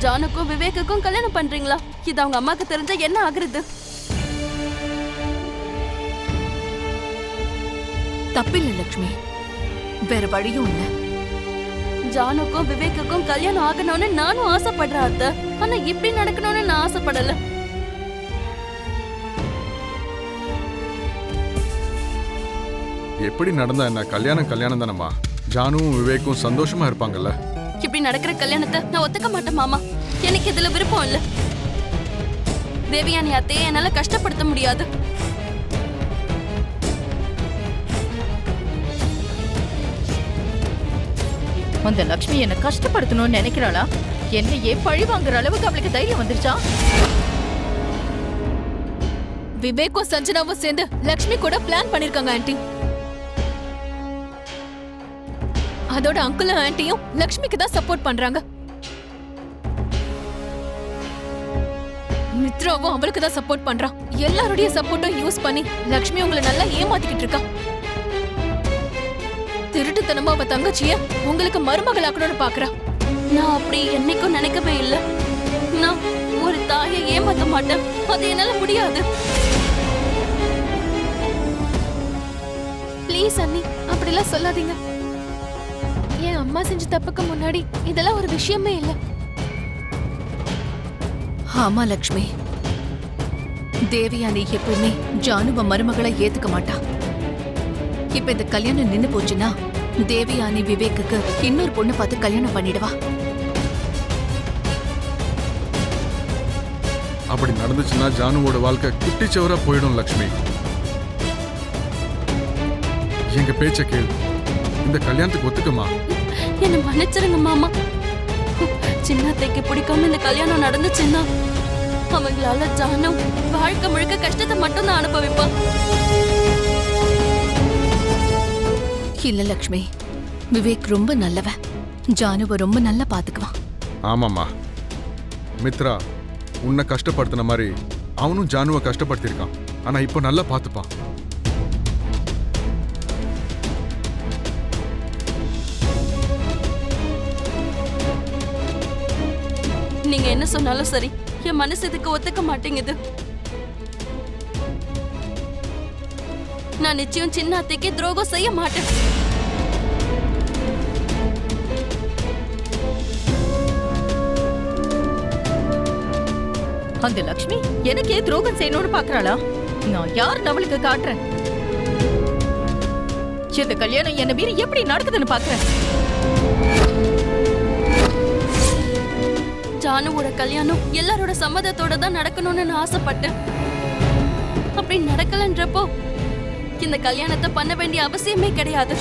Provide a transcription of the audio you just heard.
ஜானுக்கும் விவேக்குக்கும் கல்யாணம் பண்றீங்களா? இது அவங்க அம்மாக்கு தெரிஞ்ச என்ன ஆகுறது? தப்பில்ல லட்சுமி, வேற வழியும் இல்ல. ஜானுக்கும் விவேக்குக்கும் கல்யாணம் ஆகணும்னு நானும் ஆசைப்படுறேன் அத்தை. ஆனா இப்படி நடக்கணும்னு நான் ஆசைப்படல. எப்படி நடந்தா என்ன? கல்யாணம் தானம்மா. ஜானுவும் விவேக்கும் சந்தோஷமா இருப்பாங்கல்ல. இப்படி நடக்கிற கல்யாணத்தை நான் ஒத்துக்க மாட்டேன் மாமா. எனக்கு இதுல விருப்பம் இல்ல. தேவியானி அத்தையை என்னால கஷ்டப்படுத்த முடியாது. அந்த லட்சுமி என்ன கஷ்டப்படுத்தணும்னு நினைக்கிறாளா? என்னையே பழி வாங்குற அளவுக்கு அவளுக்கு தைரியம் வந்துருச்சா? விவேக்கும் சஞ்சனாவும் சேர்ந்து லட்சுமி கூட பிளான் பண்ணிருக்காங்க ஆன்ட்டி. அதோட அங்கிளும் ஆன்ட்டியும் லட்சுமிக்கு தான் சப்போர்ட் பண்றாங்க. மித்ராவும் அவளுக்கு தான் சப்போர்ட் பண்றான். எல்லாருடைய சப்போர்ட்டும் யூஸ் பண்ணி லட்சுமி உங்களை நல்லா ஏமாத்திக்கிட்டு இருக்கா. திருட்டுத்தனமா அவ தங்கச்சிய உங்களுக்கு மருமகளாக்கணும்னு பாக்குறா. நான் அப்படி என்னைக்கும் நினைக்கவே இல்லை. நான் ஒரு தாயை ஏமாத்த மாட்டேன். அது என்னால முடியாது. ப்ளீஸ் அண்ணி, அப்படிலாம் சொல்லாதீங்க. என் அம்மா செஞ்ச தப்புக்கு முன்னாடி இதெல்லாம் ஒரு விஷயமே இல்ல. ஆமா லட்சுமி, தேவியானி எப்பவுமே ஜானுவ மருமகளை ஏத்துக்க மாட்டா. இப்ப இந்த கல்யாணம் நின்னு போச்சுன்னா தேவியானி விவேக்குக்கு இன்னொரு பொண்ணு பார்த்து கல்யாணம் பண்ணிடுவா. அப்படி நடந்துச்சுன்னா ஜானுவோட வாழ்க்கை குட்டிச்சவரா போயிடும். லட்சுமி, எங்க பேச்ச கேளு. இந்த கல்யாணத்துக்கு ஒத்துக்கமா. என்ன மன்னிச்சிருங்க மாமா. சின்னத்தைக்கு பிடிக்காம இந்த கல்யாணம் நடந்துச்சுன்னா அவங்களால ஜானு வாழ்க்கை முழுக்க கஷ்டத்தை மட்டும் தான் அனுபவிப்பா. இல்ல லட்சுமி, விவேக் ரொம்ப நல்லவன். ஜானுவ ரொம்ப நல்லா பாத்துக்குவான். ஆமாம்மா, மித்ரா உன்னை கஷ்டப்படுத்தின மாதிரி அவனும் ஜானுவை கஷ்டப்படுத்திருக்கான். ஆனா இப்போ நல்லா பார்த்துப்பான். நீங்க என்ன சொன்னாலும் சரி, என் மனசு இதுக்கு ஒத்துக்க மாட்டேங்குது. நான் நிச்சயம் சின்ன அத்தைக்கு துரோகம் செய்ய மாட்டேன். அந்த லட்சுமி எனக்கே துரோகம் செய்யணும்னு பாக்குறாளா? நான் யார் அவளுக்கு காட்டுறேன். இந்த கல்யாணம் என்ன மீறி எப்படி நடக்குதுன்னு பாக்குறேன். ஜானுவோட கல்யாணம் எல்லாரோட சம்மதத்தோட தான் நடக்கணும்னு நான் ஆசைப்பட்டேன். அப்படி நடக்கலன்றப்போ இந்த கல்யாணத்தை பண்ண வேண்டிய அவசியமே கிடையாது.